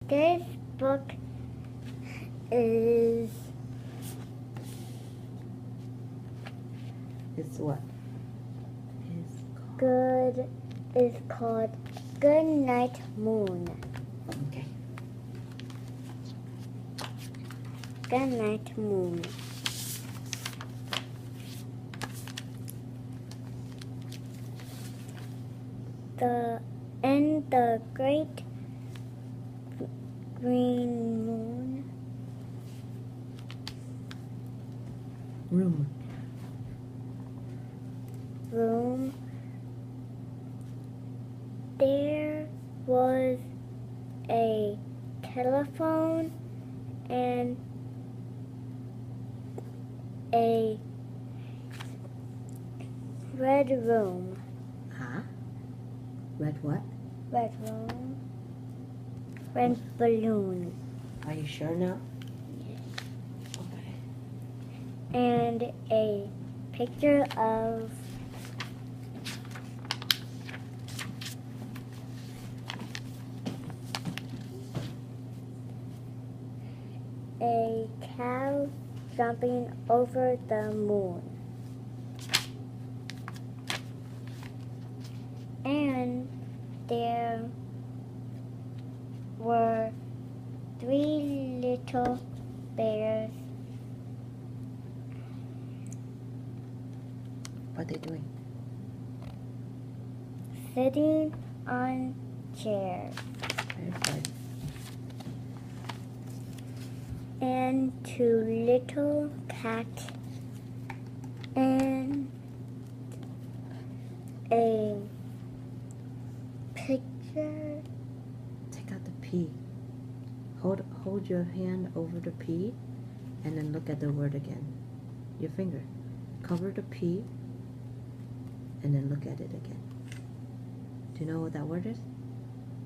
This book is It's what? is called Goodnight Moon. Okay. Goodnight Moon. In the great green moon Room. room, there was a telephone and a red room. Huh? Red what? Red room. Red balloon. Are you sure now? Yes. Okay. And a picture of a cow jumping over the moon. And there were 3 little bears What are they doing? sitting on chairs. Very good. And 2 little cats and a picture. Take out the P. Hold your hand over the P and then look at the word again. Your finger. Cover the P and then look at it again. Do you know what that word is?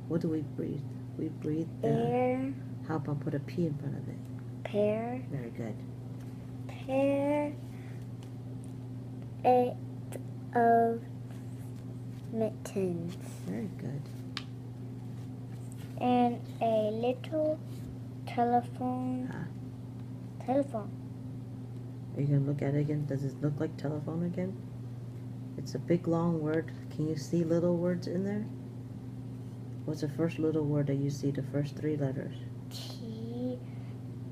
What do we breathe? We breathe the... Air, How about put a P in front of it? pear, Very good. pair of mittens, Very good. and a little telephone. Huh? Telephone. Are you going to look at it again? Does it look like telephone again? It's a big long word. Can you see little words in there? What's the first little word that you see, the first 3 letters?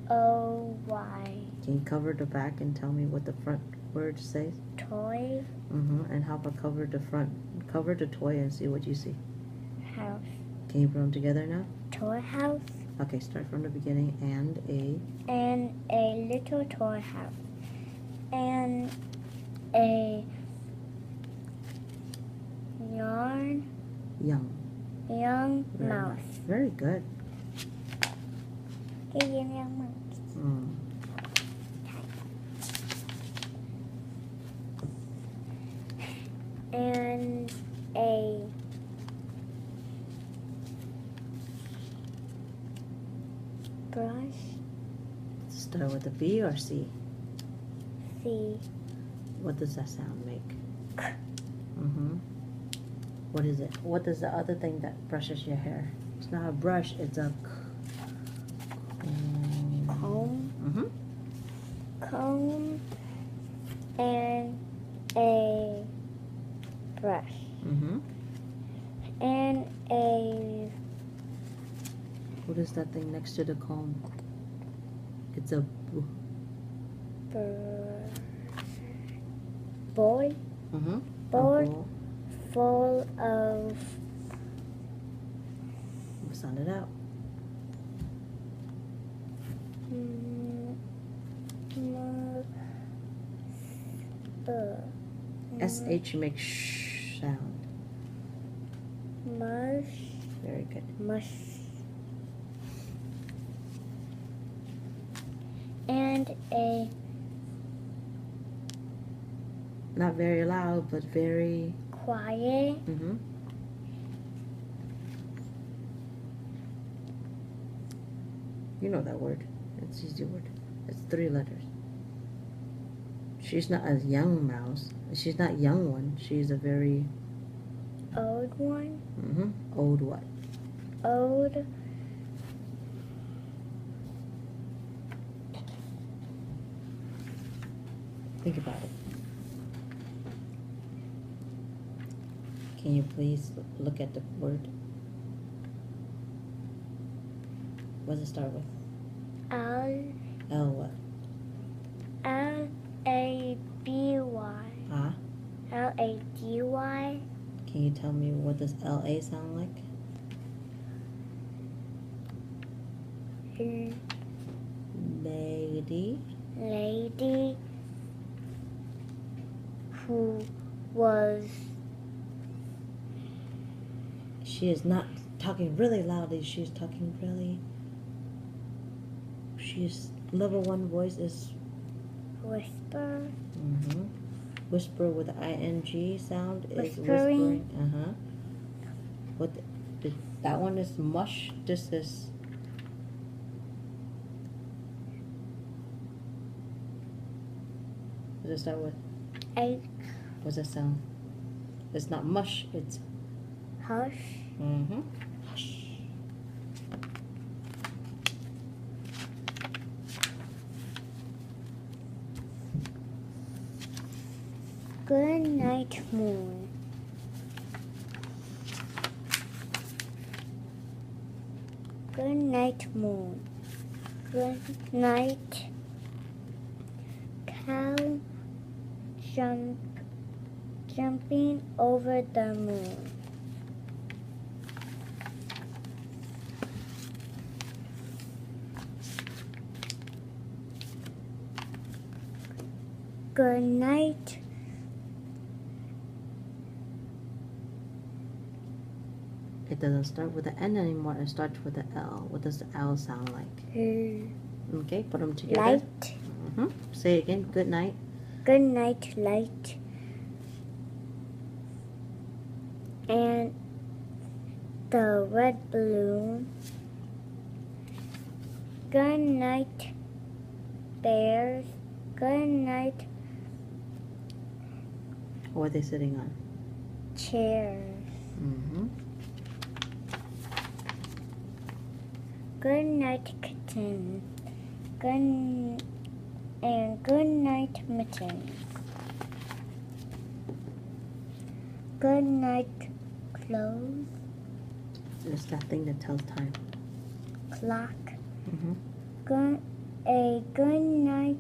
Toy. Can you cover the back and tell me what the front word says? Toy And how about cover the front? Cover the toy and see what you see. house. Can you put them together now? Toy house. Okay, start from the beginning. And A little toy house. And a young young. Very mouse. nice. Very good. Young mouse. Mm. And a brush. Start with a B or C? C. What does that sound make? What is it? What is the other thing that brushes your hair? It's not a brush, it's a Comb. Comb. And a brush. And a What is that thing next to the comb? It's a bowl. Bowl full of sound it out. SH makes sh sound. Mush. Very good. Mush. And a Not very loud, but very quiet. You know that word. It's an easy word. It's 3 letters. She's not a young mouse. She's not young one. She's a very Old one. old what? Old Think about it. Can you please look at the word? What does it start with? L L what? L-A-B-Y. Ah? L-A-D-Y. Can you tell me what does L-A sound like? Lady. Lady who was. She is not talking really loudly. She's talking really. She's level 1 voice is Whisper. Whisper with ing sound is Whispering. whispering. What? That one is mush. This is. What does it start with? A What's that sound? It's not mush. It's. hush. Hush. Goodnight Moon. Goodnight Moon. Good night. Cow jumping over the moon. Good night. It doesn't start with the N anymore. It starts with the L. What does the L sound like? Okay, put them together. Light. Say it again. Good night. Good night, light. And the red balloon. Good night, bears. Good night, What are they sitting on? chairs. Good night, kitten. Good night, mitten. Good night, clothes. It's that thing that tells time. Clock. Mm-hmm. Good night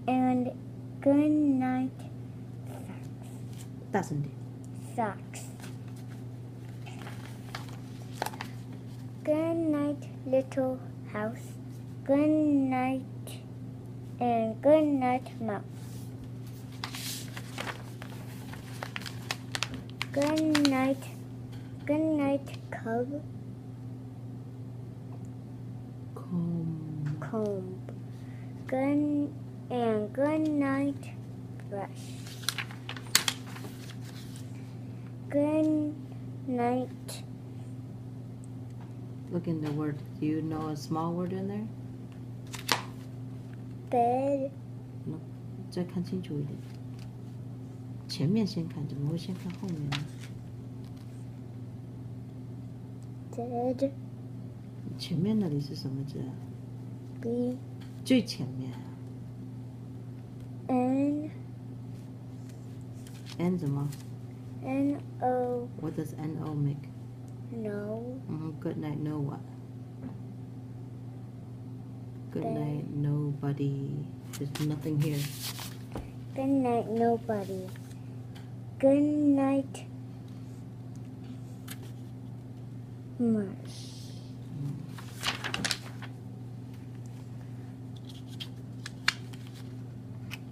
and good night Doesn't it? socks. Good night, little house. Good night and good night, mouse. Good night, cub. Comb. Good night, brush. Good night. Look in the word. Do you know a small word in there? Bed. 再看清楚一点。前面先看，怎么会先看后面呢？ Dead. 前面那里是什么字啊？ B. 最前面啊。 N. N 什么 N-O.？What does N-O make? No. Good night, no what? Good Bed. night, nobody. There's nothing here. Good night, nobody. Good night, Marsh.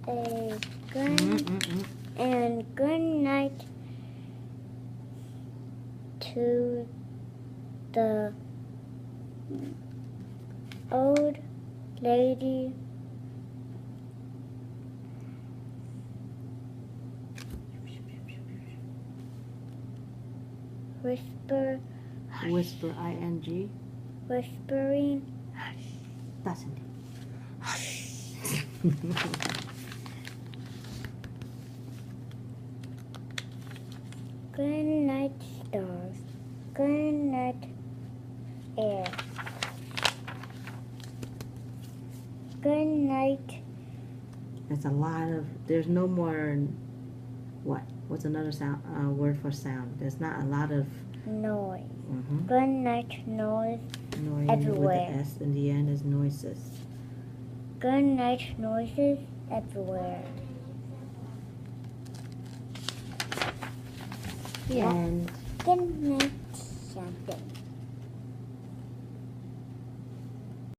A good and good night to the old lady Whisper, ing. whispering. 大声点。Good night, stars. Good night, air. Good night, It's a lot of, there's no more, what? What's another sound word for sound? There's not a lot of Noise. mhm. Good night noise. Noise Everywhere. with the S in the end is noises. Good night noises everywhere. The end. Good night something.